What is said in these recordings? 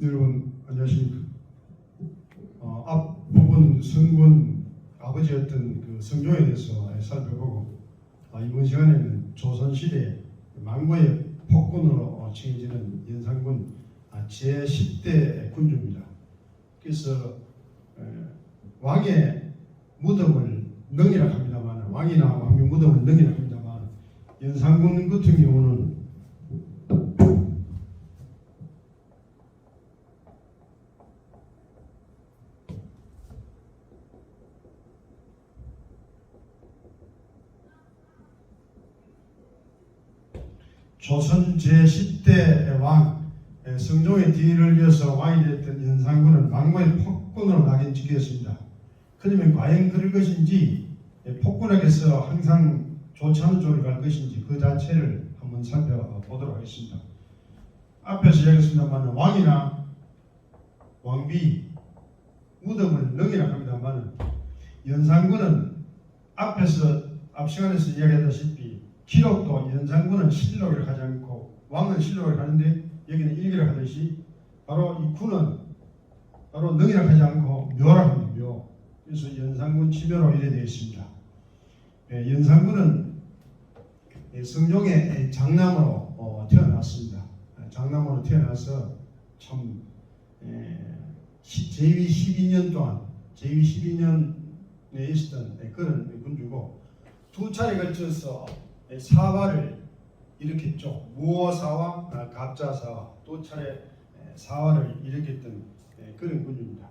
여러분 안녕하십니까. 앞부분 성군 아버지였던 그 성종에 대해서 살펴보고 이번 시간에는 조선시대 망고의 폭군으로 칭해지는 연산군 제10대 군주입니다. 그래서 왕의 무덤을 능이라 합니다만, 왕이나 왕의 무덤을 능이라 합니다만, 연산군 같은 경우는 조선 제10대 왕 성종의 뒤를 이어서 왕이 됐던 연산군은 망고의 폭군으로 낙인찍혔습니다. 그러면 과연 그럴 것인지, 폭군에게서 항상 좋지 않은 쪽으로 갈 것인지 그 자체를 한번 살펴보도록 하겠습니다. 앞에서 얘기했습니다만 왕이나 왕비 무덤을 능이라 합니다만, 연산군은 앞 시간에서 이야기했다시피 기록도 연산군은 실록을 하지 않고 왕은 실록을 하는데 여기는 일기를 하듯이 바로 이 군은 바로 능이라 하지 않고 묘라 합니다. 묘. 그래서 연산군 지묘로 이래 되어 있습니다. 연산군은 성종의 장남으로 태어났습니다. 장남으로 태어나서 참 제위 12년 동안 제위 12년에 있었던 그런 군주고, 두 차례 걸쳐서 사화를 일으켰죠. 무어사화, 갑자사화 두 차례 사화를 일으켰던 그런 군주입니다.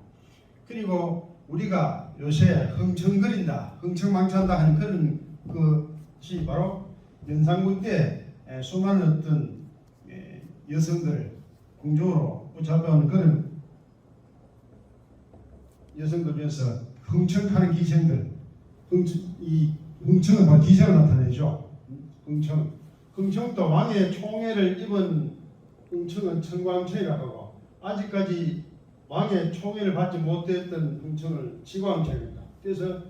그리고 우리가 요새 흥청거린다, 흥청망청한다 하는 그런 것이 바로 연산군 때 수많은 어떤 여성들 궁중으로 붙잡아오는 그런 여성들 중에서 흥청하는 기생들, 흥청은 바로 기생을 나타내죠. 흥청도 왕의 총애를 입은 흥청은 청광청이라고 하고, 아직까지 왕의 총애를 받지 못했던 흥청을 치광청입니다. 그래서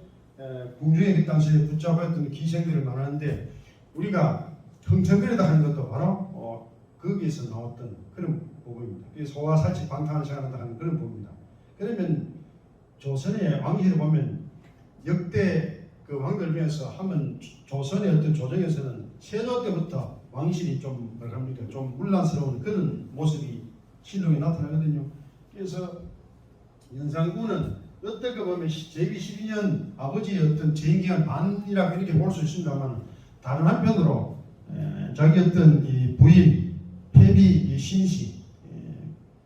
궁중에 그 당시에 붙잡았던 기생들을 말하는데, 우리가 흥청거리다 하는 것도 바로 거기에서 나왔던 그런 부분입니다. 그래서 소화살치 방탕을 생각한다 하는 그런 부분입니다. 그러면 조선의 왕실을 보면 역대 그 왕들 중에서 하면 조선의 어떤 조정에서는 세조 때부터 왕실이 좀 뭐랍니까, 좀 문란스러운 그런 모습이 실록에 나타나거든요. 그래서 연산군은 어떻게 보면 제위 12년 아버지의 어떤 재임 기간 반이라고 이렇게 볼 수 있습니다만, 다른 한편으로 자기 어떤 이 부인 폐비 신씨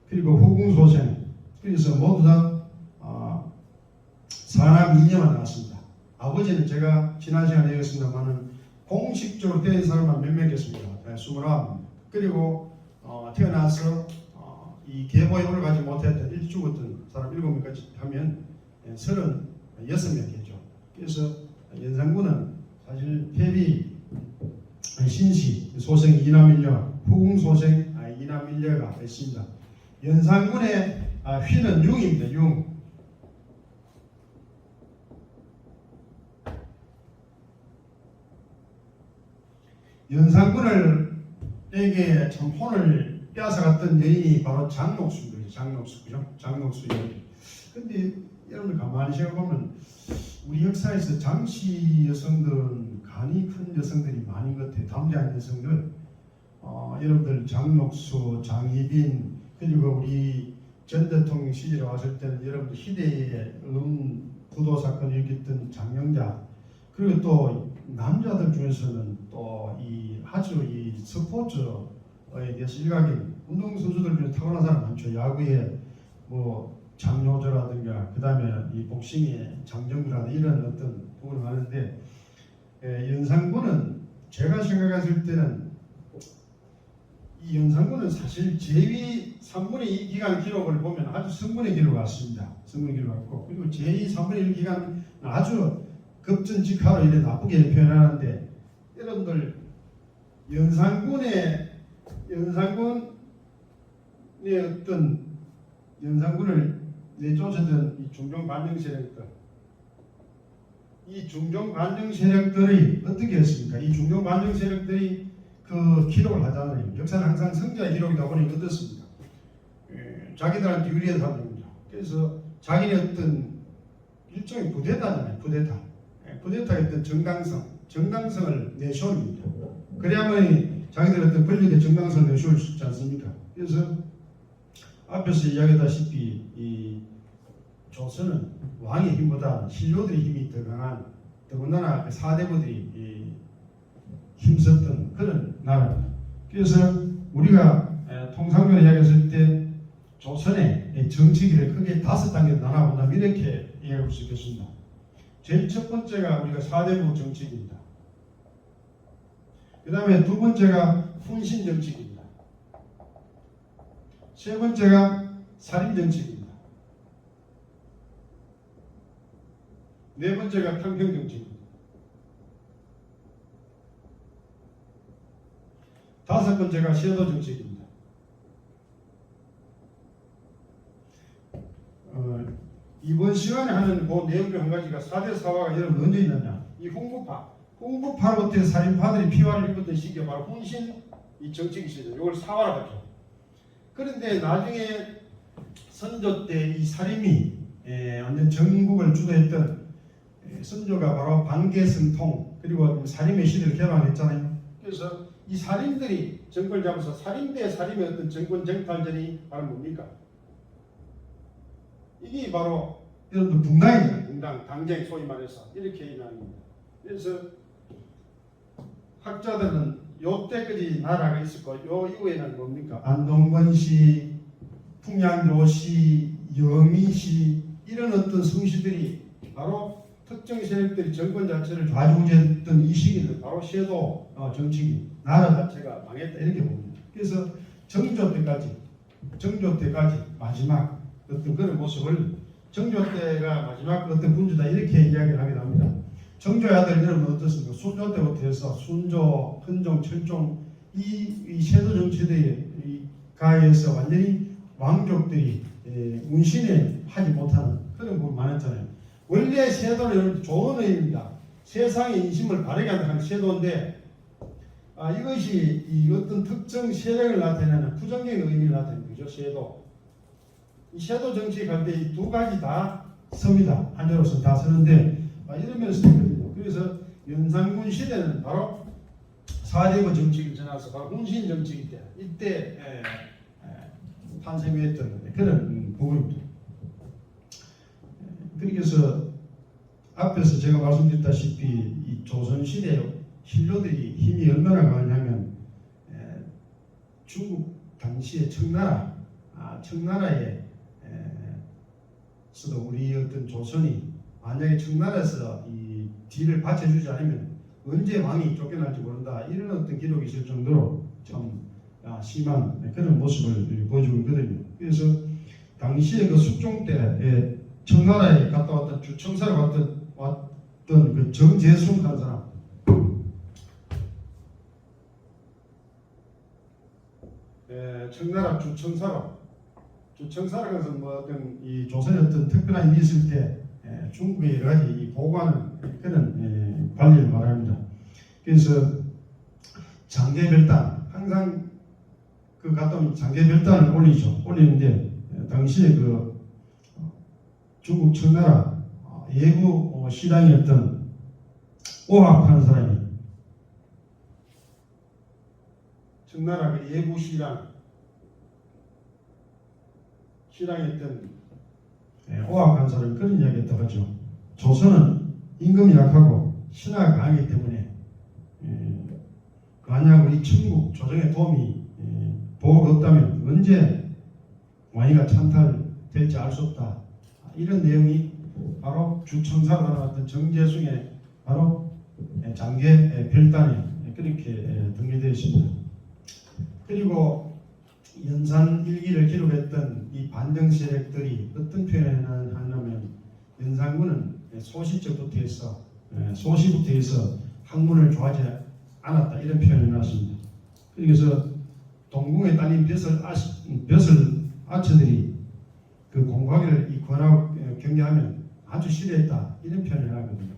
그리고 후궁소생, 그래서 모두 다 사남 2녀만 나왔습니다. 아버지는 제가 지난 시간에 얘기했습니다만은 공식적으로 태어난 사람만 몇 명이겠습니까? 29. 그리고 태어나서 이 계보협을 가지 못했던 일찍 죽었던 사람 7명까지 하면 36명이겠죠. 그래서 연산군은 사실 폐비 신씨 소생 2남 1녀, 후궁소생 2남 1녀가 있습니다. 연산군의 휘는 융입니다. 융. 연산군에게 참 혼을 빼앗아갔던 여인이 바로 장녹수입니다. 장녹수죠. 장녹수 여인. 근데 여러분들 가만히 생각해보면 우리 역사에서 장씨 여성들은 간이 큰 여성들이 많은 것 같아요. 담대한 여성들. 여러분들 장녹수, 장희빈, 그리고 우리 전 대통령 시절에 왔을 때는 여러분들 희대의 부도 사건을 일으켰던 장영자, 그리고 또 남자들 중에서는 또 이 아주 이 스포츠에 대해서 일각인 운동선수들 중에 탁월한 사람 많죠. 야구에 뭐 장효조라든가 그 다음에 이 복싱에 장정구라든가 이런 어떤 부분이 많은데, 연산군은 제가 생각했을 때는 이 연산군은 사실 제위 3분의 2 기간 기록을 보면 아주 성분의 기록 같습니다. 성분의 기록 같고, 그리고 제위 3분의 1 기간 아주 급전직하로 이래 나쁘게 표현하는데, 여러분들 연산군의 어떤 연산군을 내쫓았던 이 중종 반정 세력들, 이 중종 반정 세력들이 어떻게 했습니까? 이 중종 반정 세력들이 그 기록을 하잖아요. 역사는 항상 성자의 기록이다 보니 어떻습니까? 자기들한테 유리해서 하는 겁니다. 그래서 자기네 어떤 일종의 부대타잖아요. 부대타의 어떤 정당성을 내세웁니다. 그래야만 자기들 어떤 권력의 정당성을 내세울 수 있지 않습니까? 그래서 앞에서 이야기했다시피 이 조선은 왕의 힘보다 신료들의 힘이 더 강한, 더군다나 그 사대부들이 힘썼던 그런 나라입니다. 그래서 우리가 통상적으로 이야기했을 때 조선의 정치기를 크게 5단계로 나눠본다면 이렇게 이야기할 수 있겠습니다. 제일 첫 번째가 우리가 사대부 정치기입니다. 그 다음에 두 번째가 훈신 정치기입니다. 세 번째가 살인 정치기입니다. 네 번째가 평평 정치기입니다. 다섯 번째가 섀도 정치기입니다. 이번 시간에 하는 그 내용 중 한 가지가 4대 사화가 여러분 언제 있느냐? 이 홍보파로부터 살인파들이 피화를 입었던 시기가 바로 훈신 이 정치기 시절, 이걸 사화라고 하죠. 그런데 나중에 선조 때 이 살인이 완전 전국을 주도했던 선조가 바로 반개성통 그리고 살인의 시대를 개방했잖아요. 그래서 이 살인들이 정권을 잡아서 살인 대 살인의 어떤 정권 정탈전이 바로 뭡니까? 이게 바로 여러분들 붕당이잖아요. 붕당, 당쟁 소위 말해서 이렇게 이야기합니다. 그래서 학자들은 요때까지 나라가 있었고 요 이후에는 뭡니까? 안동건시, 풍양조시, 여미시 이런 어떤 성시들이 바로 특정 세력들이 정권 자체를 좌지우지했던 이 시기는 바로 섀도 정치기, 나라 자체가 망했다 이렇게 봅니다. 그래서 정조 때까지 마지막 어떤 그런 모습을 정조 때가 마지막 어떤 군주다 이렇게 이야기를 하기도 합니다. 정조의 아들 여러분 어떻습니까? 순조 때부터 해서 순조, 헌종, 철종 이 섀도 정치들이 가해서 완전히 왕족들이 운신에 하지 못하는 그런 부분이 많았잖아요. 원래 섀도는 여러분 좋은 의미입니다. 세상의 인심을 바르게 한다는 섀도인데 이것이 이 어떤 특정 세력을 나타내는 부정적인 의미를 나타내는 거죠. 섀도. 이 섀도 정치에 갈 때 이 두 가지 다 섭니다. 한자로서 다 쓰는데 이러면서 있거든요. 그래서 연산군 시대는 바로 사대부 정치를 지나서 바로 훈신 정치기 때 이때 탄생했던 그런 부분입니다. 그래서 앞에서 제가 말씀드렸다시피 이 조선시대 신료들이 힘이 얼마나 강하냐면 중국 당시에 청나라에 서도 우리 어떤 조선이 만약에 청나라에서 이 뒤를 받쳐주지 않으면 언제 왕이 쫓겨날지 모른다 이런 어떤 기록이 있을 정도로 참 심한 그런 모습을 보여주고 있거든요. 그래서 당시에 그 숙종 때 청나라에 갔다 왔던 주청사로 왔던 그 정재순 한 사람 청나라 주청사라고 해서 뭐 어떤 이 조선에 어떤 특별한 일이 있을 때 중국의 여러 가지 보고하는 그런 관리를 말합니다. 그래서 장계별단 항상 그 갔다 오면 장계별단을 올리는데 당시에 그 중국 청나라 예부 시당이었던 오합하는 사람이 청나라 그 예부 시당이었던 오합한 사람이 그런 이야기했다고 하죠. 조선은 임금이 약하고 신하가 강하기 때문에 만약 우리 청국 조정의 도움이 보호가 없다면 언제 왕위가 찬탈될지 알 수 없다. 이런 내용이 바로 주청사로 나왔던 정재숭의 바로 장계 별단에 그렇게 등재되어 있습니다. 그리고 연산일기를 기록했던 이 반정 세력들이 어떤 표현을 하냐면 연산군은 소시부터 해서 학문을 좋아하지 않았다 이런 표현을 해놨습니다. 그래서 동궁에 딸린 벼슬 아처들이 그 공부하기를 권하고 경계하면 아주 싫어했다 이런 표현을 하거든요.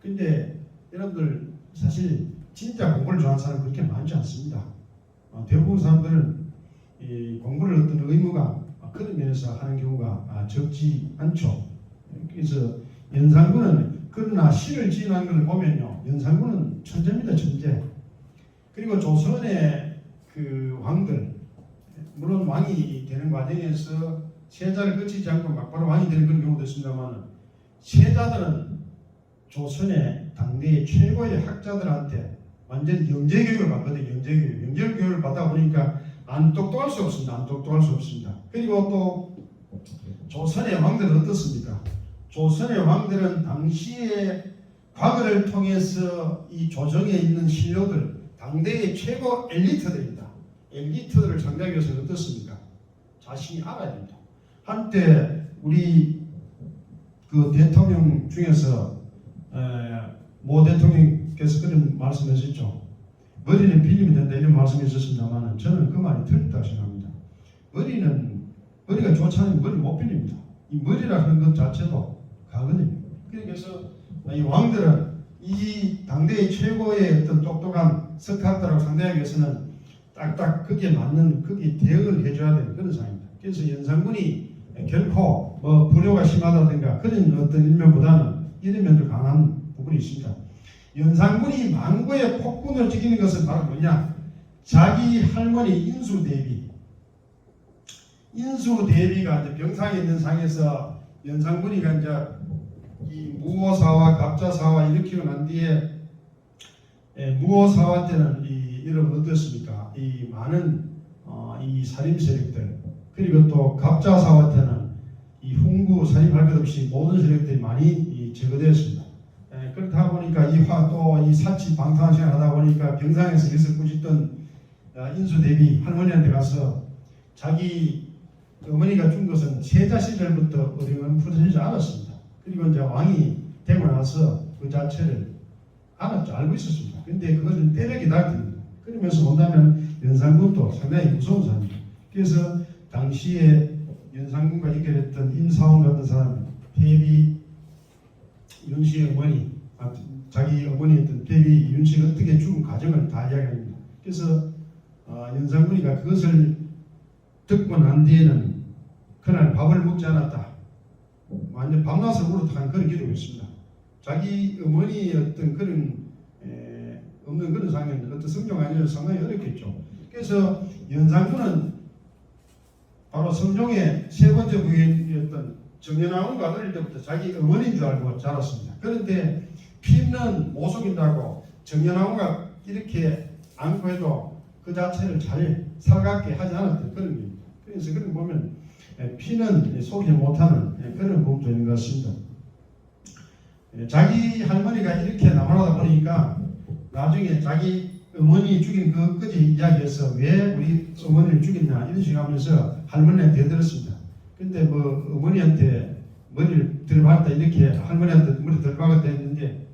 근데 여러분들 사실 진짜 공부를 좋아하는 사람은 그렇게 많지 않습니다. 대부분 사람들은 이 공부를 어떤 의무가 그런 면에서 하는 경우가 적지 않죠. 그래서 연산군은 그러나 시를 지어낸 걸 보면요, 연산군은 천재입니다, 천재. 그리고 조선의 그 왕들, 물론 왕이 되는 과정에서 세자를 거치지 않고 막바로 왕이 되는 그런 경우도 있습니다만, 세자들은 조선의 당대의 최고의 학자들한테 완전 영재교육을 받거든요. 영재교육을 받다 보니까 안 똑똑할 수 없습니다. 안 똑똑할 수 없습니다. 그리고 또 조선의 왕들은 어떻습니까? 조선의 왕들은 당시의 과거를 통해서 이 조정에 있는 신료들, 당대의 최고 엘리트들입니다. 엘리트들을 상대하기 위해서는 어떻습니까? 자신이 알아야 됩니다. 한때 우리 그 대통령 중에서 모 대통령께서 그런 말씀하셨죠. 머리는 빌리면 된다 이런 말씀이 있었습니다만 저는 그 말이 틀렸다고 생각합니다. 머리가 좋지 않으면 머리를 못 빌립니다. 이 머리라 하는 것 자체도 가거든요. 그래서 이 왕들은 이 당대의 최고의 어떤 똑똑한 석학들하고 상대하기 위해서는 딱딱 거기에 맞는 거기에 대응을 해줘야 되는 그런 상황입니다. 그래서 연산군이 결코 뭐 불효가 심하다든가 그런 어떤 일면보다는 이런 면도 강한 부분이 있습니다. 연산군이 망고의 폭군을 지키는 것은 바로 뭐냐? 자기 할머니 인수대비가 이제 병상에 있는 상에서 연산군이가 이제 이 무오사와 갑자사와 일으키고 난 뒤에 무오사와 때는 여러분 어떻습니까? 이 많은 이 살인 세력들, 그리고 또 갑자사와 때는 이 훈구 살인할 것 없이 모든 세력들이 많이 제거되었습니다. 그렇다 보니까 이 사치 방탕한 생활 하다 보니까 병상에서 계속 꾸짖던 인수대비 할머니한테 가서 자기 어머니가 준 것은 세자 시절부터 어려운 풀어지지 않았습니다. 그리고 이제 왕이 되고 나서 그 자체를 알고 있었습니다. 근데 그것을 때려 기다립니다. 그러면서 본다면 연산군도 상당히 무서운 사람입니다. 그래서 당시에 연산군과 연결했던 임사원 같은 사람, 태비 윤씨의 어머니, 자기 어머니였던 태비 윤씨가 어떻게 죽은 과정을 다 이야기합니다. 그래서 연산군이가 그것을 듣고 난 뒤에는 그날 밥을 먹지 않았다. 완전 밤낮을 울었다는 그런 기록이 있습니다. 자기 어머니의 어떤 그런 없는 그런 상황인데 어떤 성경 아니어서 상당히 어렵겠죠. 그래서 연산군은 바로 성종의 세 번째 부인이었던 정연왕후가 어릴 때부터 자기 어머니인 줄 알고 자랐습니다. 그런데 피는 못 속인다고 정연왕후가 이렇게 안고 해도 그 자체를 잘 살갑게 하지 않았던 그런 겁니다. 그래서 그런 거 보면 피는 속이지 못하는 그런 부분도 있는 것 같습니다. 자기 할머니가 이렇게 남아나다 보니까 나중에 자기 어머니 죽인 그까지 이야기해서 왜 우리 어머니를 죽였냐 이런 식으로 하면서 할머니한테 대들었습니다. 근데 뭐 어머니한테 머리를 들박았다 이렇게 할머니한테 머리 들박았다 했는데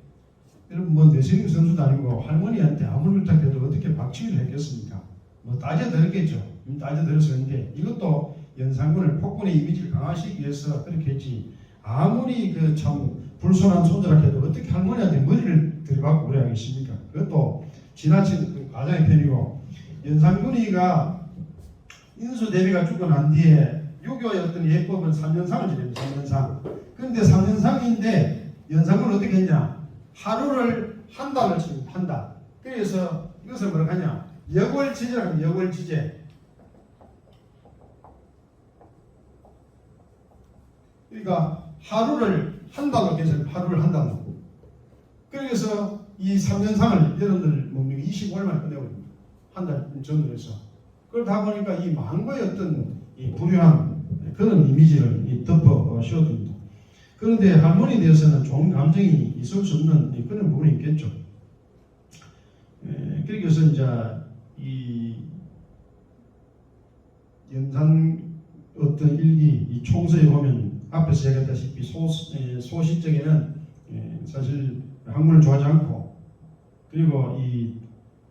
여러분 뭐 내세림 선수도 아니고 할머니한테 아무리 부탁해도 어떻게 박치기를 했겠습니까? 뭐 따져들었겠죠. 따져들어서 했는데 이것도 연산군을 폭군의 이미지를 강화시키기 위해서 그렇게 했지 아무리 그 참 불손한 손자라 해도 어떻게 할머니한테 머리를 들박고 그래야 하겠습니까? 그것도 지나친 그 과장의 편이고 연산군이가 인수대비가 죽고 난 뒤에 유교의 어떤 예법은 3년상을 지냅니다. 3년상. 그런데 3년상인데 연산군은 어떻게 했냐? 하루를 한 달을 칩니다. 한 달. 그래서 이것을 뭐라고 하냐? 역월지제라고 합니다. 역월지제. 그러니까 하루를 한 달로 계산해요. 하루를 한 달로. 그래서 이 3년상을 여러분들 뭡니까? 25일 만에 끝내버립니다. 한 달 전으로 해서. 그러다 보니까 이 망고의 어떤 이 불효한 그런 이미지를 덮어 씌워둡니다. 그런데 할머니에 대해서는 좋은 감정이 있을 수 없는 그런 부분이 있겠죠. 그래서 이제 이 연산 어떤 일기 이 총서에 보면 앞에서 얘기했다시피 소시적에는 사실 학문을 좋아하지 않고 그리고 이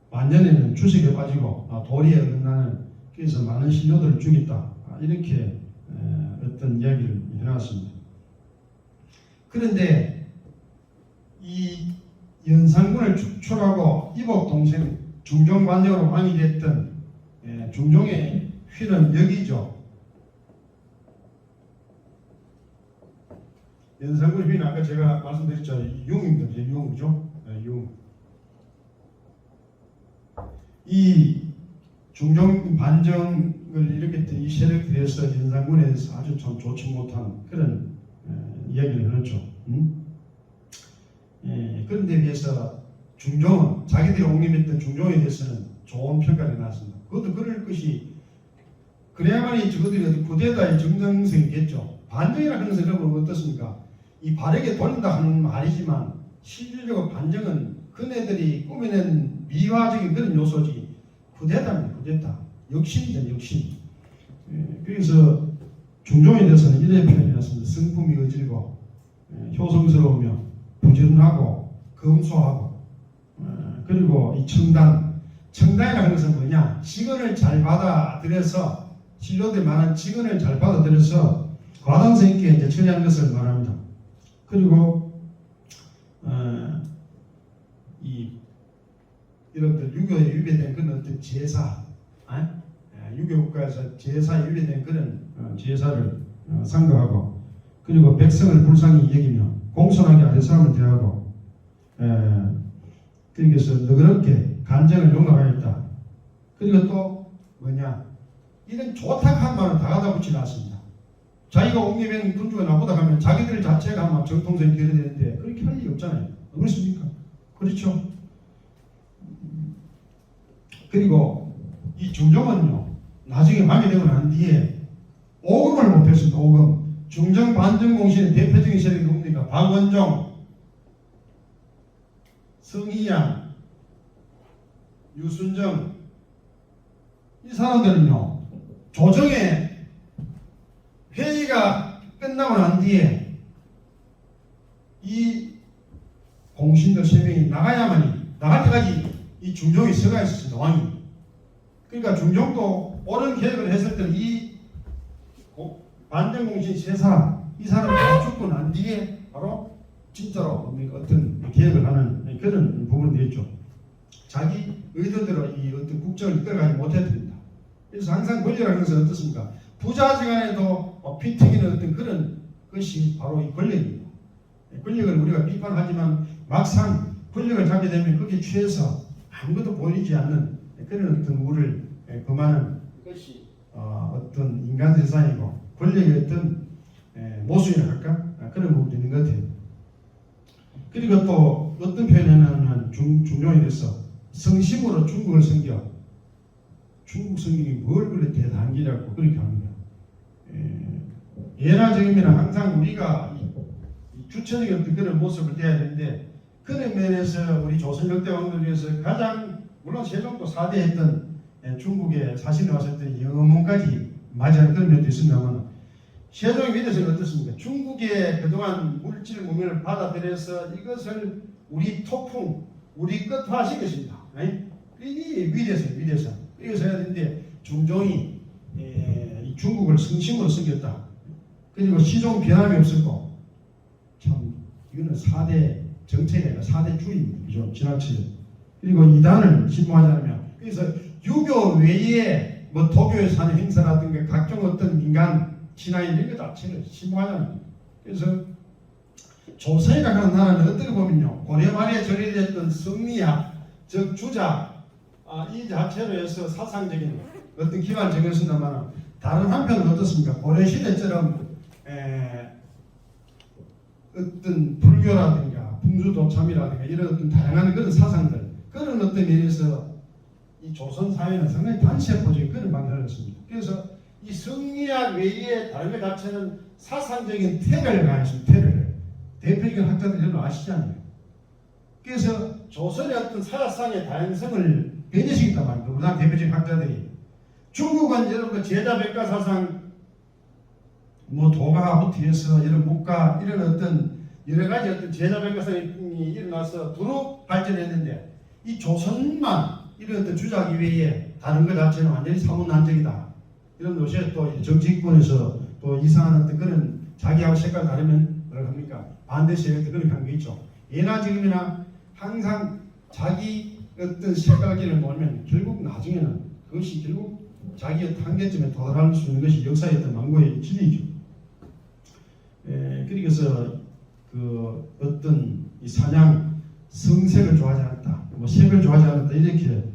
晚年에는 주식에 빠지고 도리에 어긋나는 그래서 많은 신료들을 죽였다 이렇게 어떤 이야기를 해놨습니다. 그런데 이 연산군을 축출하고 이복 동생 중종관역으로 왕이 됐던 중종의 휠은 여기죠. 연산군 휘는 아까 제가 말씀드렸죠. 융입니다. 융이죠. 융. 이 중종 반정을 일으켰던 이 세력에 대해서 연산군에 대해서 아주 참 좋지 못한 그런 이야기를 해놨죠. 그런 데 비해서 중종은 자기들이 옹립했던 중종에 대해서는 좋은 평가를 해놨습니다. 그것도 그럴 것이 그래야만이 저것들이 어디 쿠데타의 정당성이겠죠. 반정이라는 것은 여러분 어떻습니까? 이 바르게 돌린다 하는 말이지만 실질적으로 반정은 그네들이 꾸며낸 미화적인 그런 요소지 쿠데타입니다. 쿠데타. 역신이죠. 역신. 그래서 중종에 대해서는 이렇게 표현해놨습니다. 성품이 어질고 효성스러우며 부지런하고 검소하고 그리고 이 청단이라는 것은 뭐냐? 직언을 잘 받아들여서 신료될 만한 직언을 잘 받아들여서 과단성 있게 이제 처리하는 것을 말합니다. 그리고 이 여러분들 유교에 유배된 그런 어떤 제사, 유교 국가에서 제사에 유배된 그런 제사를 상고하고 그리고 백성을 불쌍히 여기며 공손하게 아랫사람을 대하고 그래서 너그럽게 간정을 용납하였다. 그리고 또 뭐냐? 이런 조탁한 말은 다 갖다 붙이지 않습니다. 자기가 옹립한 군주가 나보다 가면 자기들 자체가 아마 정통성이 되어야 되는데 그렇게 할 일이 없잖아요. 그렇습니까? 그렇죠? 그리고 이 중종은요, 나중에 망해되고 난 뒤에 오금을 못했습니다. 오금. 중정 반정 공신의 대표적인 세력이 뭡니까? 박원종, 성희양, 유순정, 이 사람들은요, 조정의 회의가 끝나고 난 뒤에 이 공신들 3명이 나가야만이, 나갈 때까지 이 중종이 서가 있었습니다. 왕이. 그러니까 중종도 옳은 계획을 했을 때는 이 반정공신 3사람, 이 사람이 다 죽고 난 뒤에 바로 진짜로 어떤 계획을 하는 그런 부분이 되겠죠. 자기 의도대로 이 어떤 국정을 이끌어가지 못했습니다. 그래서 항상 권력이라는 것은 어떻습니까? 부자지간에도 피 튀기는 어떤 그런 것이 바로 이 권력입니다. 권력을 우리가 비판하지만 막상 권력을 잡게 되면 거기에 취해서 아무것도 보이지 않는 그런 어떤 우를 범하는 것이 어떤 인간 세상이고 권력의 어떤 모순이라 할까? 그런 부분이 있는 것 같아요. 그리고 또 어떤 표현에는 중종에 대해서 성심으로 중국을 섬겨 중국 성경이 뭘 그렇게 대단한 기라고 그렇게 합니다. 예나 지금이나 항상 우리가 주체적인 어떤 그런 모습을 떼야 되는데 그런 면에서 우리 조선 역대 왕들 중에서 가장 물론 세종도 4대 했던 중국에 사신에 왔을 때 영어문까지 맞이하는 그런 면도 있습니다만 세종의 위대성은 어떻습니까? 중국의 그동안 물질 문명을 받아들여서 이것을 우리 토풍, 우리 끝화시킨 것입니다. 이게 위대성. 그래서 해야 되는데 중종이 중국을 성심으로 섬겼다. 그리고 시종 변함이 없었고 참 이거는 4대 정책이 아니라 4대 주의입니다. 지나치게. 그리고 이단을 신봉하지 않으면 그래서 유교 외에 뭐 도교에서 하는 행사라든가 각종 어떤 민간 신화인 이런 것 자체를 신봉하지 않습니다. 그래서 조선이라고 하는 나라는 어떻게 보면요 고려 말에 전해졌던 성리학 즉 주자 이 자체로 해서 사상적인 어떤 기반을 정했습니다만 다른 한편은 어떻습니까? 고려 시대처럼 어떤 불교라든가 풍수도참이라든가 이런 어떤 다양한 그런 사상들 그런 어떤 면에서 이 조선 사회는 상당히 단세포적인 그런 방향을 했습니다. 그래서 이 성리학 외에 다른 것 자체는 사상적인 테러를 가했습니다. 테러를. 대표적인 학자들이 여러분 아시잖아요. 그래서 조선의 어떤 사상의 다양성을 배제시켰단 말입니다. 우리나라 대표적인 학자들이. 중국은 여러분 제자백가 사상 뭐 도가부터 해서 이런 목가 이런 어떤 여러 가지 어떤 제자백가성이 일어나서 두루 발전했는데 이 조선만 이런 어떤 주작 이외에 다른 것 자체는 완전히 사문난적이다. 이런 요새 또 정치권에서 또 이상한 어떤 그런 자기하고 색깔 다르면 뭐라 합니까? 반대 세력들 그렇게 하는 게 있죠. 예나 지금이나 항상 자기 어떤 색깔기를 놓으면 결국 나중에는 그것이 결국 자기 어떤 한계점에 도달할 수 있는 것이 역사의 어떤 망고의 진리죠. 그래서 그 어떤 이 사냥 성색을 좋아하지 않았다, 뭐 색을 좋아하지 않았다 이렇게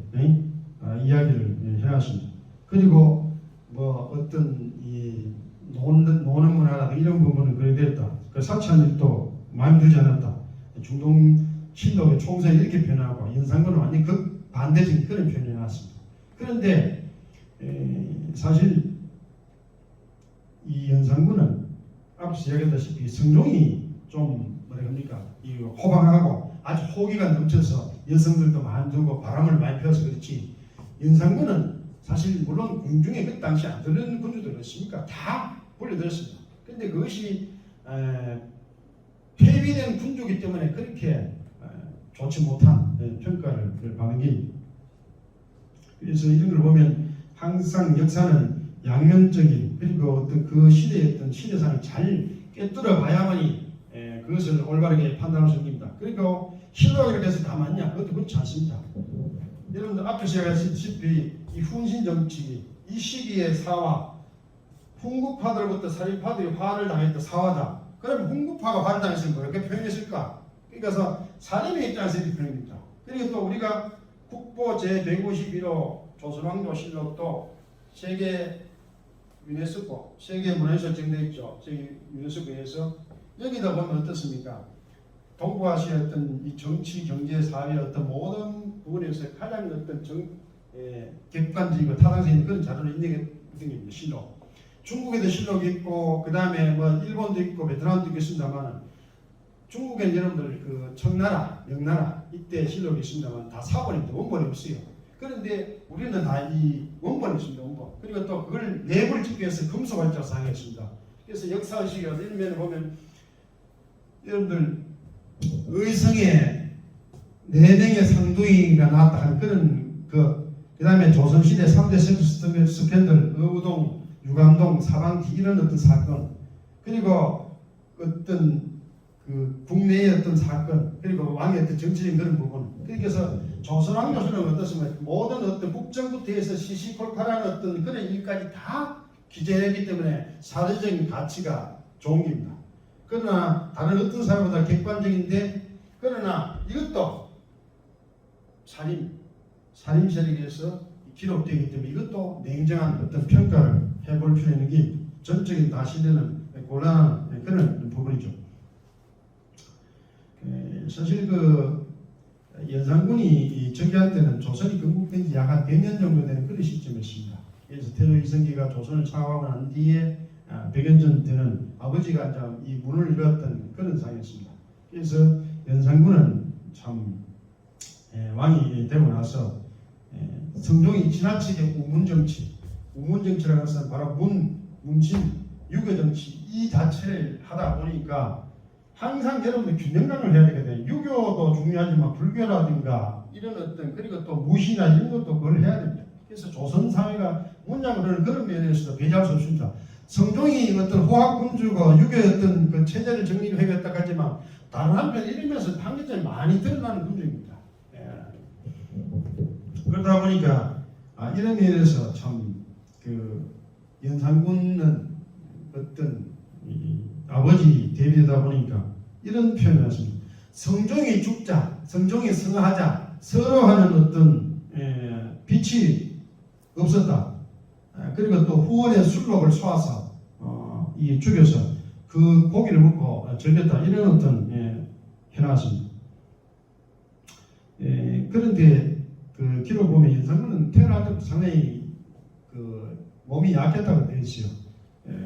이야기를 해놨습니다. 그리고 뭐 어떤 이 노는 문화나 이런 부분은 그래 됐다. 그 사치한 일도 마음에 들지 않았다. 중동 신도의 총세 이렇게 표현하고 연산군은 완전히 반대적인 그런 표현을 해놨습니다. 그런데 사실 이 연산군은 앞서 이야기했다시피 성종이 좀 뭐라 합니까? 이 호방하고 아주 호기가 넘쳐서 여성들도 많이 두고 바람을 많이 피워서 그렇지, 연산군은 사실 물론 궁중에 그 당시 안 들은 군주들 있습니까? 다 불려들었습니다. 그런데 그것이 폐위된 군주이기 때문에 그렇게 좋지 못한 평가를 받는 게, 그래서 이런 걸 보면 항상 역사는 양면적인, 그리고 어떤 그 시대의 어떤 시대상을 잘 꿰뚫어 봐야만이 그것을 올바르게 판단할 수 있습니다. 그리고 신라가 이렇게 해서 다 맞냐? 그것도 그렇지 않습니다. 여러분들 앞에서 얘기했다시피 이 훈신 정치, 이 시기의 사화, 훈구파들부터 살인파들이 화를 당했던 사화다. 그러면 훈구파가 화를 당했으면 뭐렇게 표현했을까? 그러니까 살인의 입장에서 이렇게 표현합니다. 그리고 또 우리가 국보 제151호 조선왕조실록도 세계 유네스코 세계문화유산 지정되어 있죠. 유네스코에서 여기다 보면 어떻습니까? 동부아시아의 어떤 이 정치, 경제, 사회 어떤 모든 부분에서 가장 어떤 객관적이고 타당성 있는 그런 자료를 인정해 줍니다. 실록. 중국에도 실록이 있고, 그 다음에 뭐 일본도 있고, 베트남도 있겠습니다만, 중국엔 여러분들 그 청나라, 명나라 이때 실록이 있습니다만 다 사본입니다. 원본이 없어요. 그런데 우리는 다 이 원본이 있습니다. 원본. 그리고 또 그걸 내부를 찍기 위해서 금속 활자를 사용했습니다. 그래서 역사의식이라도 이런 면을 보면 여러분들 의성에 4명의 상두이가 나왔다 하는 그런 그 다음에 조선시대 3대 섹스 스캔들, 의우동, 유감동, 사방티 이런 어떤 사건, 그리고 어떤 그 국내의 어떤 사건, 그리고 왕의 어떤 정치적인 그런 부분. 그래서 조선왕조실록은 어떻습니까? 모든 어떤 국정부터 해서 시시콜콜한 어떤 그런 일까지 다 기재했기 때문에 사회적인 가치가 좋은 겁니다. 그러나 다른 어떤 사회보다 객관적인데, 그러나 이것도 살인 세력에서 기록되기 때문에 이것도 냉정한 어떤 평가를 해볼 필요 있는 게 전적인 다시되는 곤란한 그런 부분이죠. 사실 그 연산군이 전개할 때는 조선이 건국된 지 약 한 100년 정도 되는 그런 시점이었습니다. 그래서 태조 이성기가 조선을 창업하고 난 뒤에 100년 전 되는 아버지가 이제 이 문을 열었던 그런 상이었습니다. 그래서 연산군은 참 왕이 되고 나서 성종이 지나치게 우문정치라는 것은 바로 문신, 유교정치 이 자체를 하다 보니까 항상 여러분들 균형감을 해야 되거든요. 유교도 중요하지만 불교라든가 이런 어떤, 그리고 또 무시나 이런 것도 그걸 해야 됩니다. 그래서 조선 사회가 문양을 그런 면에서도 배제할 수 없습니다. 성종이 어떤 호학군주가 유교의 어떤 그 체제를 정리를 해야겠다 하지만 다른 한편 이런 면에서 판결점이 많이 드러나는 군주입니다. 그러다 보니까 이런 면에서 참 그 연산군은 어떤 아버지 대비되다 보니까 이런 표현을 했습니다. 성종이 죽자, 성종이 승하자, 서로 하는 어떤 빛이 없었다. 그리고 또 후원의 술록을 쏘아서 죽여서 그 고기를 먹고 즐겼다. 이런 어떤 해놨습니다. 그런데 그 기록 보면 연산군은 태어날 때부터 상당히 그 몸이 약했다고 되어 있어요.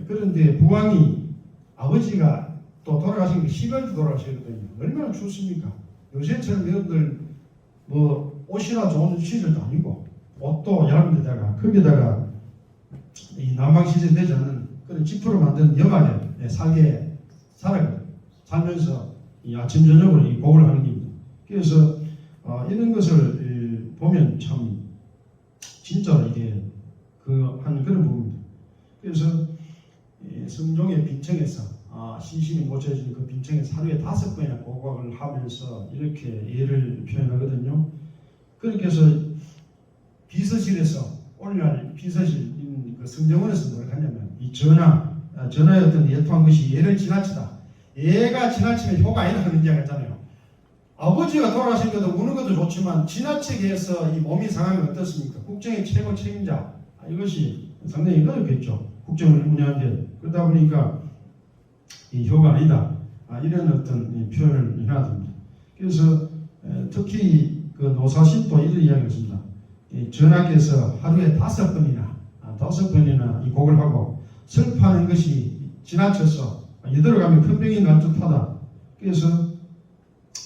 그런데 부왕이 아버지가 또 돌아가신 게 10월 돌아가시거든요. 얼마나 춥습니까? 요새처럼 여러분들 뭐 옷이나 좋은 시절도 아니고 옷도 얇은 데다가 거기다가 이 난방 시설 되지 않는 그런 지프로 만든 여간에 살게 살면서 이 아침 저녁으로 이 곡을 하는 겁니다. 그래서 이런 것을 보면 참 진짜 이게 한 그런 부분입니다. 그래서 성종의 빈청에서 신신이 모셔진 그 빈청에서 하루에 5번이나 고각을 하면서 이렇게 예를 표현하거든요. 그렇게 해서 비서실에서 오늘날 비서실 그 성정원에서 뭘 하냐면 이 전하의 어떤 예통한 것이 예를 지나치다. 애가 지나치면 효가 아니다 하는 이야기가 있잖아요. 아버지가 돌아가신 것도 우는 것도 좋지만 지나치게 해서 이 몸이 상하면 어떻습니까? 국정의 최고 책임자. 이것이 상당히 어렵겠죠. 국정을 운영하는데. 그러다 보니까 이 효가 아니다. 이런 어떤 표현을 해야 됩니다. 그래서 특히 그 노사신도 이런 이야기가 있습니다. 전하께서 하루에 5번이나 이 곡을 하고 슬퍼하는 것이 지나쳐서 이대로가면 큰 병이 날 듯하다. 그래서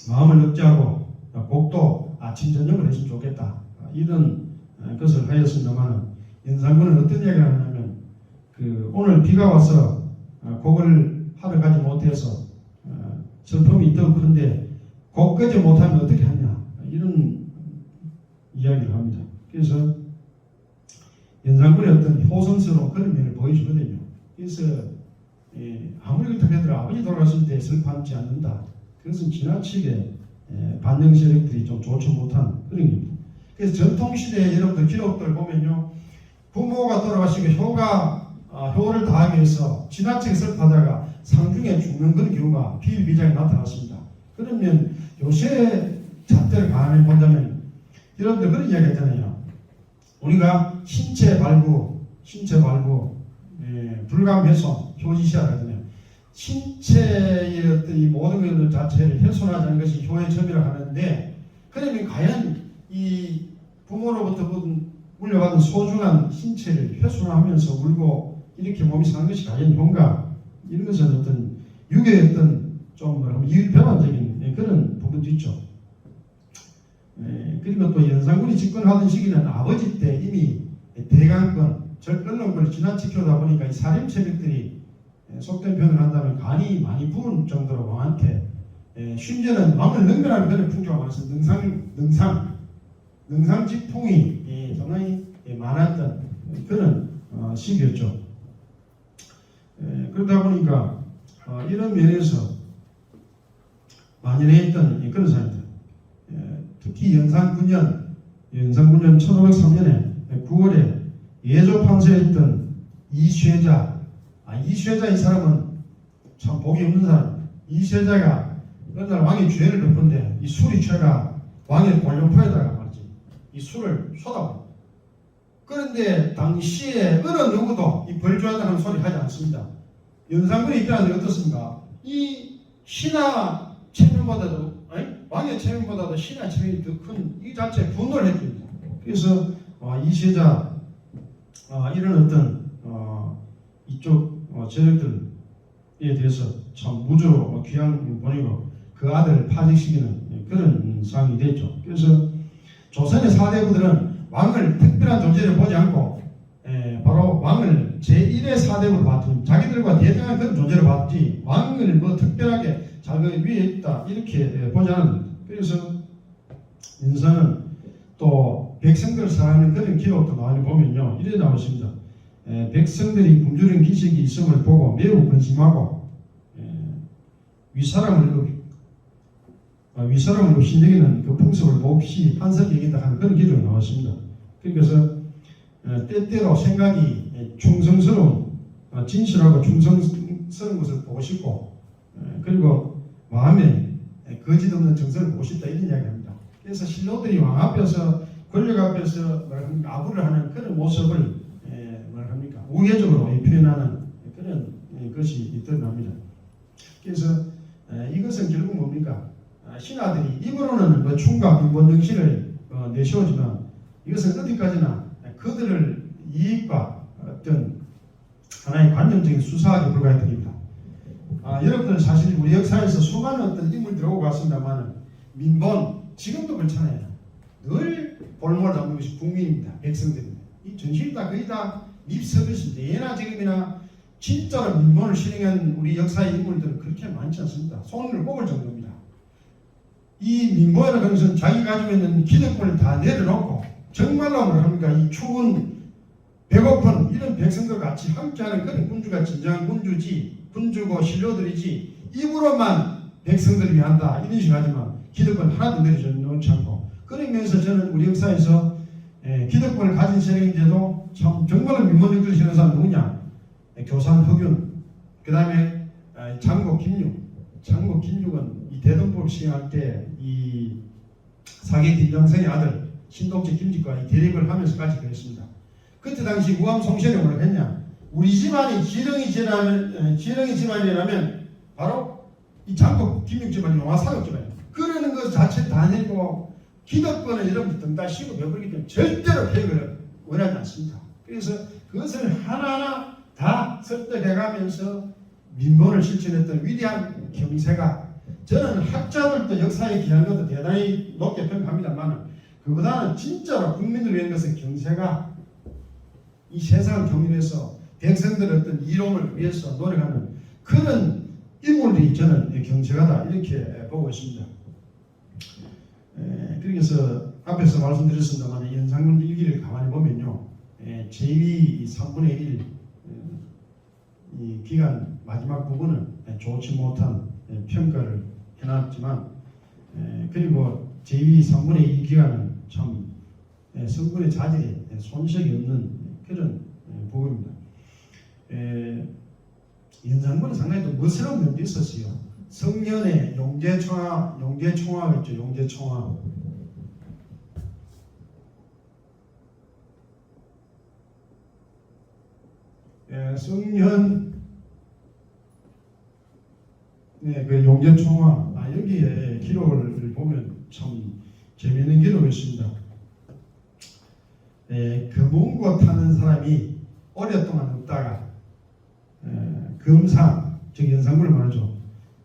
마음을 억제하고 곡도 아침 저녁을 했으면 좋겠다. 이런 것을 하였습니다만 연산군은 어떤 이야기를 하냐면 오늘 비가 와서 곡을 하러 가지 못해서 슬픔이 더 큰데 곡 끄지 못하면 어떻게 하냐 이런 이야기를 합니다. 그래서 연산군의 어떤 효성스러운 그런 면을 보여주거든요. 그래서 아무리 그렇다 해도 아버지 돌아갔을 때 슬퍼하지 않는다. 그것은 지나치게 반영 세력들이 좀 좋지 못한 그런 겁니다. 그래서 전통시대에 여러분들 기록들 보면요, 부모가 돌아가시고 효를 다하기 위해서 지나치게 슬퍼하다가 상중에 죽는 그런 경우가 비일비재하게 나타났습니다. 그러면 요새 잣대를 가만히 본다면 여러분들 그런 이야기 했잖아요. 우리가 신체 발부, 불감 훼손, 효지시하라 하잖아요. 신체의 어떤 이 모든 것들 자체를 훼손하지 않는 것이 효의 점이라고 하는데, 그러면 과연 이 부모로부터 물려받은 소중한 신체를 훼손하면서 울고 이렇게 몸이 상한 것이 과연 효인가? 이런 것은 어떤 육의 어떤 좀 이율배반적인 그런 부분도 있죠. 그리고 또 연산군이 집권하던 시기는 아버지 때 이미 대강권, 언론권을 지나치켜다 보니까 이 살인 세력들이 속된 표현을 한다면 간이 많이 부은 정도로 왕한테 심지어는 왕을 능멸하는 그런 풍조가 많아서 능상 직풍이 상당히 많았던 그런 시기였죠. 그러다 보니까 이런 면에서 만연해있던 그런 사람들, 특히 연산 9년 1503년에 9월에 예조판서에 있던 이쇠자, 이쇠자 이 사람은 참 복이 없는 사람. 이쇠자가 어느 날 왕이 죄를 베푼데 이 술이 취해가 왕의 골룡포에다가 말이지 이 술을 쏟아버려. 그런데 당시에 어느 누구도 이 벌주하다는 소리 하지 않습니다. 연산군의 입장에서 어떻습니까? 이 신하 체면보다도 왕의 체면보다도 신하 체면이 더 큰 이 자체에 분노를 했습니다. 그래서 이쇠자 이런 어떤 이쪽 세력들에 대해서 참 무조 귀양 보내고 그 아들을 파직시키는 그런 상황이 됐죠. 그래서 조선의 사대부들은 왕을 특별한 존재를 보지 않고 바로 왕을 제1의 사대부로 봤지, 자기들과 대등한 그런 존재로 봤지 왕을 뭐 특별하게 자기 위에 있다 이렇게 보지 않았습니다. 그래서 인사는 또 백성들을 사랑하는 그런 기록도 많이 보면요, 이래 나오십니다. 백성들이 굶주린 기색이 있음을 보고 매우 근심하고 위사람을 신경이는 그 풍습을 몹시 한석이 여긴다 하는 그런 기록이 나왔습니다. 그래서 때때로 생각이 충성스러운 진실하고 충성스러운 것을 보고 싶고 그리고 마음에 거짓 없는 정성을 보고 싶다 이런 이야기합니다. 그래서 신료들이 왕 앞에서 권력 앞에서 아부를 하는 그런 모습을 우회적으로 표현하는 그런 것이 있더랍니다. 그래서 이것은 결국 뭡니까? 신하들이 입으로는 뭐 충과 민본 정신을 내세우지만 이것은 어디까지나 그들을 이익과 어떤 하나의 관념적인 수사하게 불과했던 겁니다. 여러분들 사실 우리 역사에서 수많은 어떤 인물들 오고 갔습니다만 민본 지금도 그렇잖아요. 늘 볼모를 담는 것이 국민입니다. 백성들입니다. 이 전신이 다 거의 다 립서비스입니다. 예나 지금이나 진짜로 민본을 실행한 우리 역사의 인물들은 그렇게 많지 않습니다. 손을 꼽을 정도입니다. 이 민보라는 것은 자기 가지고 있는 기득권을 다 내려놓고 정말로 뭐합니까? 이 추운 배고픈 이런 백성들 같이 함께하는 그런 군주가 진정한 군주고 신료들이지 입으로만 백성들을 위한다 이런 식으로 하지만 기득권 하나도 내려놓지 않고 그런 면에서 저는 우리 역사에서 기득권을 가진 세력인데도 참 정말로 민본정치를 실현한 사람 누구냐? 교산 허균, 그 다음에 장고 김유, 장국 김육은 이 대동법을 시행할 때 이 사기 김정성의 아들 신독재 김직과 이 대립을 하면서까지 그랬습니다. 그때 당시 우암 송신이 뭐라고 했냐? 우리 집안이 지렁이 집안이라면 바로 이 장국 김육 집안이 농아사극 집안이에요. 그러는 것 자체 다 내고 기득권을 여러분들 등다 씌고 배부르기 때문에 절대로 개혁을 원하지 않습니다. 그래서 그것을 하나하나 다 설득해가면서 민본을 실천했던 위대한 경세가, 저는 학자들도 역사에 기한 것도 대단히 높게 평가합니다만 그보다는 진짜로 국민을 위한 것은 경세가 이 세상을 경유해서 백성들의 어떤 이로움을 위해서 노력하는 그런 인물들이 저는 경세가다 이렇게 보고 있습니다. 그래서 앞에서 말씀드렸습니다만 연산군 일기를 가만히 보면요, 제2 3분의 1 이 기간 마지막 부분은 좋지 못한 평가를 해놨지만, 그리고 제2 3분의 1 기간은 참 성군의 자질에 손색이 없는 그런 부분입니다. 연산군은 상당히 또 멋스러운 면도 있었어요. 성년의 용제총화가 있죠. 용제총화. 성년 그 용제총화, 여기에 기록을 보면 참 재미있는 기록이 있습니다. 금운고 타는 사람이 오랫동안 없다가 금상, 즉 연산군을 말하죠.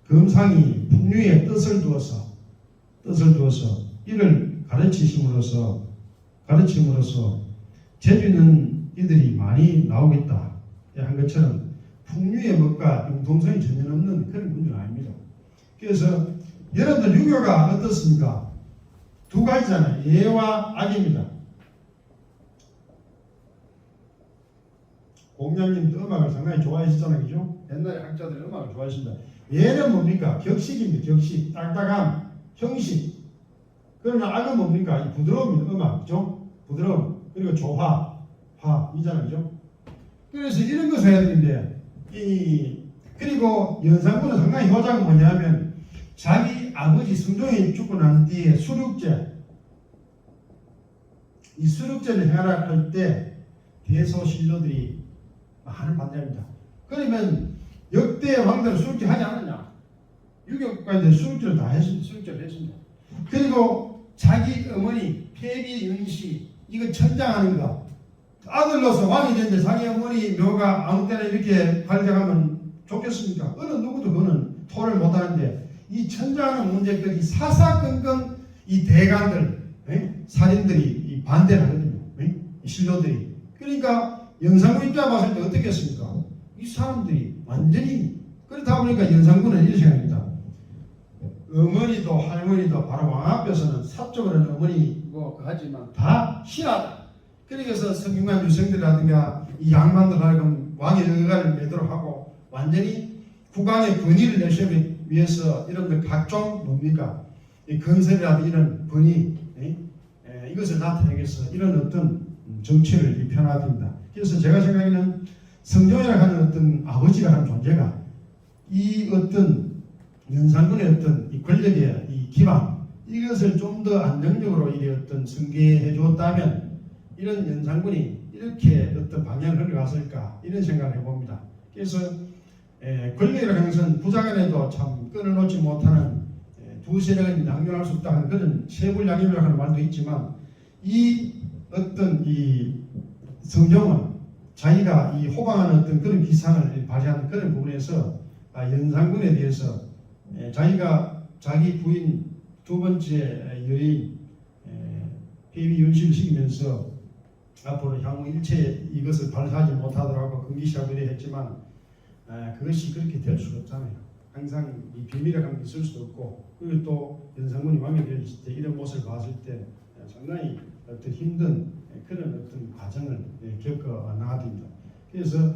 금상이 풍류에 뜻을 두어서 이를 가르침으로써 재주 있는 이들이 많이 나오겠다 한 것처럼 풍류의 법과 융통성이 전혀 없는 그런 문제는 아닙니다. 그래서 여러분들 유교가 어떻습니까? 두 가지잖아요. 예와 악입니다. 공장님도 음악을 상당히 좋아하시잖아요. 그죠? 옛날에 학자들이 음악을 좋아했습니다. 예는 뭡니까? 격식입니다. 격식, 딱딱함, 형식. 그러나 악은 뭡니까? 이 부드러움입니다. 음악, 그죠? 부드러움. 그리고 조화, 이잖아요. 그죠? 그래서 이런 것을 해야 되는데, 그리고 연산군은 상당히 효자가 뭐냐면, 자기 아버지 성종이 죽고 난 뒤에 수륙제, 이 수륙제를 행할 때 대소신료들이 많은 반대합니다. 그러면 역대 왕들은 수륙제 하지 않았냐? 유교국가인데 수륙제를 다 했습니다. 수륙제를 했습니다. 그리고 자기 어머니 폐비 윤씨 이거 천장하는 거, 아들로서 왕이 됐는데 자기 어머니 묘가 아무 때나 이렇게 발견하면 좋겠습니까? 어느 누구도 그거는 토를 못하는데 이 천장하는 문제까지 사사건건 이 대간들, 살인들이 반대를 하거든요. 이 신료들이. 그러니까 연산군 입장 봤을 때 어떻겠습니까? 이 사람들이 완전히, 그렇다 보니까 연산군은 이렇게 생각합니다. 어머니도 할머니도 바로 왕 앞에서는 사적으로는 어머니고 하지만 다 신하다. 그래서 성균관 유생들이라든가 이 양반들 하여금 왕의 의가를 매도록 하고 완전히 국왕의 권위를 내시기 위해서 이런 각종 뭡니까? 이 건설이라든가 이런 권위, 이것을 나타내기 위해서 이런 어떤 정치를 펴나듭니다. 그래서 제가 생각에는 성종이라고 하는 어떤 아버지가 하는 존재가 이 어떤 연산군의 어떤 이 권력의 이 기반, 이것을 좀 더 안정적으로 이 어떤 승계해 주었다면 이런 연산군이 이렇게 어떤 방향을 흘러갔을까 이런 생각을 해봅니다. 그래서 권력이라고 하는 것은 부자간에도 참 끈을 놓지 못하는 두 세력은 양면할 수 없다는 그런 세불양임이라고 하는 말도 있지만, 이 어떤 이 성종은 자기가 이 호방하는 어떤 그런 기상을 발휘하는 그런 부분에서 연산군에 대해서 자기가 자기 부인 두 번째 여인 폐비 윤씨를 시키면서 앞으로 향후 일체 이것을 발휘하지 못하더라고 금기시하고 이래 했지만 그것이 그렇게 될 수가 없잖아요. 항상 이 비밀이라는 게 있을 수도 없고, 그리고 또 연산군이 왕이 될 때 이런 모습을 봤을 때 상당히 어떤 힘든 그런 어떤 과정을 겪어 나가야 됩니다. 그래서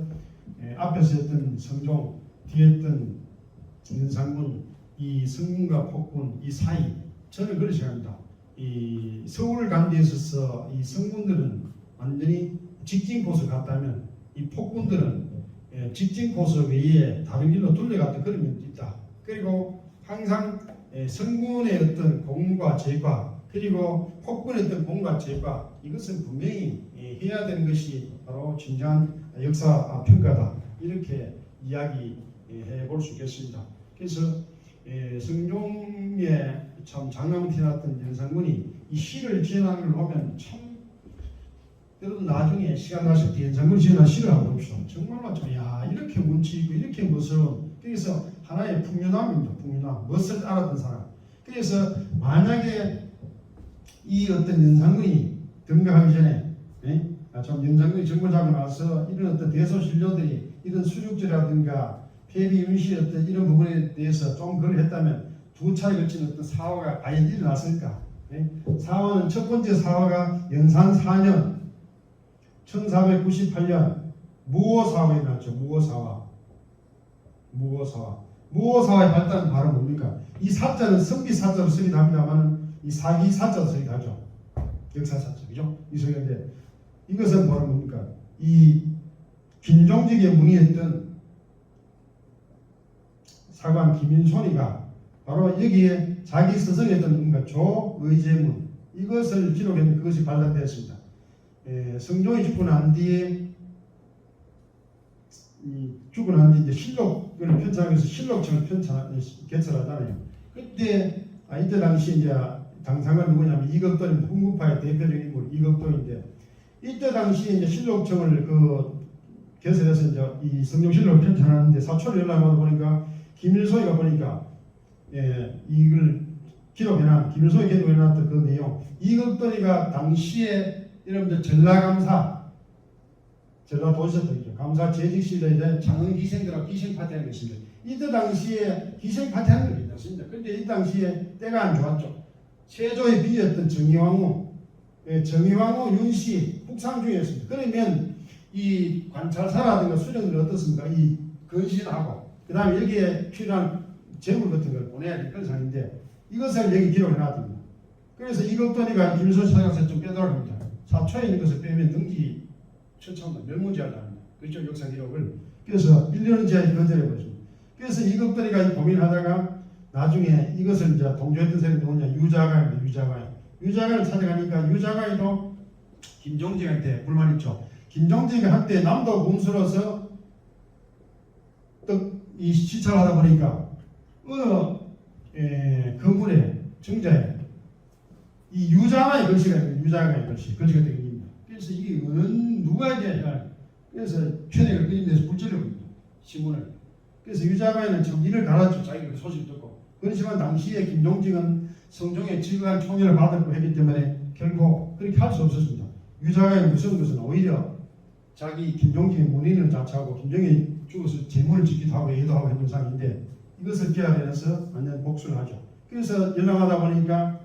앞에서 했던 성종, 뒤에 했던 연산군, 이 성군과 폭군 이 사이, 저는 그렇게 생각합니다. 이 서울 간 데 있어서 이 성군들은 완전히 직진 코스 갔다면 이 폭군들은 직진 코스 외에 다른 길로 둘러갔던 그런 면도 있다. 그리고 항상 성군의 어떤 공과 제과 그리고 폭군의 어떤 공과 제과 이것은 분명히 해야 되는 것이 바로 진정한 역사 평가다 이렇게 이야기해 볼 수 있겠습니다. 그래서 성종의 참 장남을 태어났던 연산군이 이 시를 지어낸 걸 보면 참 여러분 나중에 시간 나실 때 연산군이 지어낸 시를 한번 봅시다. 정말로 야 이렇게 운치 있고 이렇게 무서운 그래서 하나의 풍요남입니다. 풍요남 멋을 알았던 사람. 그래서 만약에 이 어떤 연산군이 등극하기 전에 좀 연산군이 정보잡고 나서 이런 어떤 대소신료들이 이런 수륙제라든가 폐비윤실 어떤 이런 부분에 대해서 좀 그걸 했다면 두 차례 걸친 어떤 사화가 과연 일어났을까? 사화는 첫 번째 사화가 연산 4년 1498년 무오사화에 일어났죠. 무오사화의 발단은 바로 뭡니까? 이 사자는 성비 사자로 쓰기도 합니다만 이 사기 사자로 쓰기도 하죠. 역사 사자, 그죠? 이 소리인데 이것은 바로 뭡니까? 이 김종직에 문의했던 사관 김인손이가 바로 여기에 자기 스승했던 뭔가 조의제문 이것을 기록했는 그것이 발간되었습니다. 성종이 죽고 난 뒤에 이제 실록을 편찬하기 위해서 실록청을 개설하잖아요. 그때 이때 당시 이제 당상관 누구냐면 이극돈이 훈구파의 대표적인 인물 이극돈인데 이때 당시 이제 실록청을 개설해서 이제 이 성종실록을 편찬하는데 사초를 연락하다 보니까 김일소이가 보니까 이걸 기록해놨 김일소이 기록해놨던 그 내용 이극돈이가 당시에 여러분들 전라도지사들이죠. 감사 재직 시대에 장흥 희생들하고 희생 파티하는 것입니다. 이때 당시에 희생 파티하는 게 있었습니다. 그런데 이 당시에 때가 안 좋았죠. 세조의 비였던 정의왕후, 윤씨 북상중이었습니다. 그러면 이 관찰사라든가 수령들이 어떻습니까? 이 건신하고 그 다음에 여기에 필요한 재물 같은 걸 보내야 될 그런 상황인데 이것을 여기 기록해 놨습니다. 그래서 이것도니까 김일소 찾아가서 좀 빼달라고 합니다. 사초에 있는 것을 빼면 등기 천천만 멸문제하려 합니다. 그쪽 역사 기록을. 그래서 1년 지하에 거절해 버렸습니다. 그래서 이것들이가 고민하다가 나중에 이것을 이제 동조했던 사람이 누구냐 유자가입니다. 유자가를 찾아가니까 유자가에도 김종직한테 불만 있죠. 김종직이 한때 남도 군수로서 이 시찰을 하다 보니까 어느 건물에 정자에 이 유자가의 글씨가 글씨가 되겠습니다. 그래서 이게 누가 이제 그래서 편액을 끓이면서 불질러 버립니다. 신문을. 그래서 유자가에는 참 일을 갈았죠. 자기가 소식을 듣고. 그렇지만 당시에 김종직은 성종의 지극한 총애를 받았고 했기 때문에 결국 그렇게 할 수 없었습니다. 유자가의 무서운 것은 오히려 자기 김종직의 문인을 자처하고 김종이 죽어서 제문을 짓기도 하고 예도하고 했는 상인데 이것을 깨달아내서 완전 복수를 하죠. 그래서 연락하다 보니까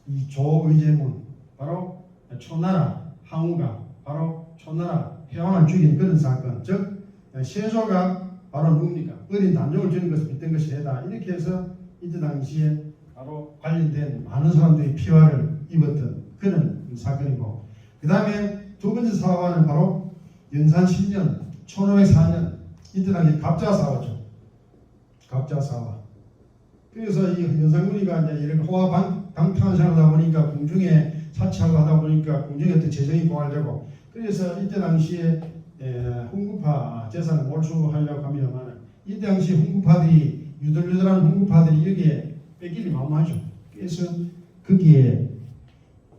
이 조의제문 바로 초나라 항우가 바로 초나라 회왕을 죽인 그런 사건 즉 세조가 바로 누굽니까? 어린 남종을 주는 것을 빗댄 것이 되다 이렇게 해서 이때 당시에 바로 관련된 많은 사람들이 피화를 입었던 그런 사건이고 그 다음에 두 번째 사화는 바로 연산 10년 1504년 이때 당시 갑자사화죠. 갑자사화. 그래서 이 연산군이가 이제 이런 호화 방탕한 생활하다 보니까 궁중에 사치하고 하다 보니까 궁중에 어떤 재정이 고갈되고 그래서 이때 당시에 훈구파 재산을 몰수하려고 합니다만 이때 당시 훈구파들이 유들유들한 훈구파들이 여기에 뺏기기 마음하죠. 그래서 거기에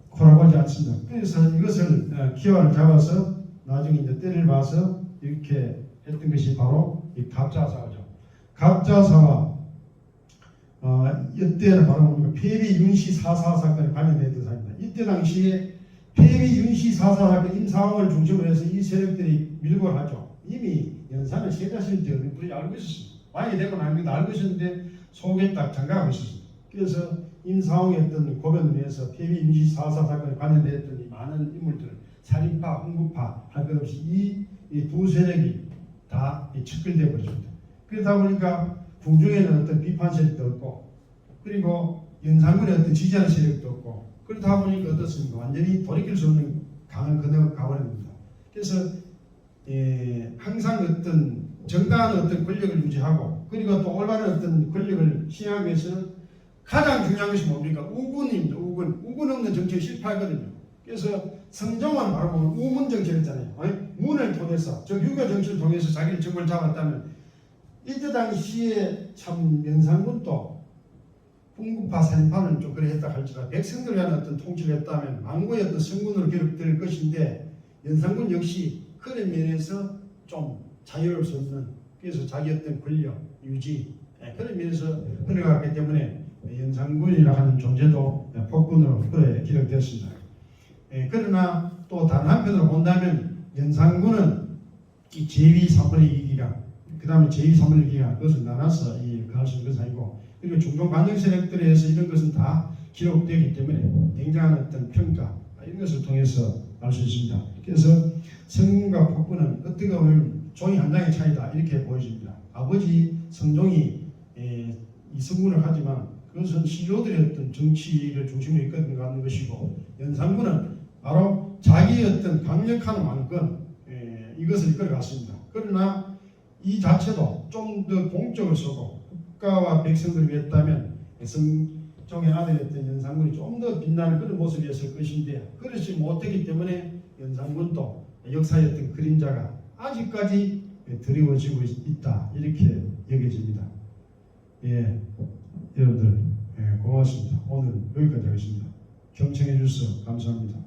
고라고하지 않습니다. 그래서 이것을 기화를 잡아서 나중에 이제 때를 봐서 이렇게 했던 것이 바로 이 갑자사화죠. 갑자사화 이때는 바로 폐비윤씨 사사 사건에 관련되었던 사건입니다. 이때 당시에 폐비윤씨 사사 사건 임상을 중심으로 해서 이 세력들이 밀고를 하죠. 이미 연산을 세자실 때 우리 알고 있었습니다. 왕이 되고 나면 알고 있었는데 속에 딱 장가하고 있었습니다. 그래서 임상의 어떤 고변을 위해서 폐비윤씨 사사 사건에 관련되었던 이 많은 인물들 살인파, 홍구파 할 것 없이 이 두 세력이 다 척결되어 버렸습니다. 그러다 보니까 궁중에는 어떤 비판 세력도 없고 그리고 연산군에 어떤 지지하는 세력도 없고 그렇다 보니까 어떻습니까? 완전히 돌이킬 수 없는 강을 건너 가버립니다. 그래서 항상 어떤 정당한 어떤 권력을 유지하고 그리고 또 올바른 어떤 권력을 시행하기 위해서는 가장 중요한 것이 뭡니까? 우군입니다. 우군 없는 정책이 실패하거든요. 그래서 성종은 바로 보면 우문 정책이었잖아요. 문을 통해서 유교 정치를 통해서 자기를 정권을 잡았다면 이때 당시에 참 연산군도 풍구파 살인파는 좀 그래 했다 할지라도 백성들을 위한 어떤 통치를 했다면 망고의 어떤 성군으로 기록될 것인데 연산군 역시 그런 면에서 좀 자유로울 수 없는 그래서 자기 어떤 권력 유지 그런 면에서 흘러갔기 때문에 연산군이라 하는 존재도 폭군으로 기록되었습니다. 그러나 또 다른 한편으로 본다면 연산군은 이 제위 3분의 2기가 그 다음에 제위 3분의 2기가 그것을 나눠서 할 수 있는 것은 아니고 그리고 중동 반정 세력들에 의해서 이런 것은 다 기록되기 때문에 굉장한 어떤 평가 이런 것을 통해서 알 수 있습니다. 그래서 성군과 폭군은 어떻게 보면 종이 한 장의 차이다 이렇게 보여집니다. 아버지 성종이 이 성군을 하지만 그것은 신료들의 어떤 정치를 중심으로 이끌어가는 것이고 연산군은 바로 자기의 어떤 강력한 왕권 이것을 이끌어갔습니다. 그러나 이 자체도 좀 더 공적으로 쓰고 국가와 백성들을 위했다면 성종의 아들이었던 연산군이 좀 더 빛나는 그런 모습이었을 것인데 그렇지 못했기 때문에 연산군도 역사의 어떤 그림자가 아직까지 드리워지고 있다 이렇게 여겨집니다. 여러분들 고맙습니다. 오늘 여기까지 하겠습니다. 경청해 주셔서 감사합니다.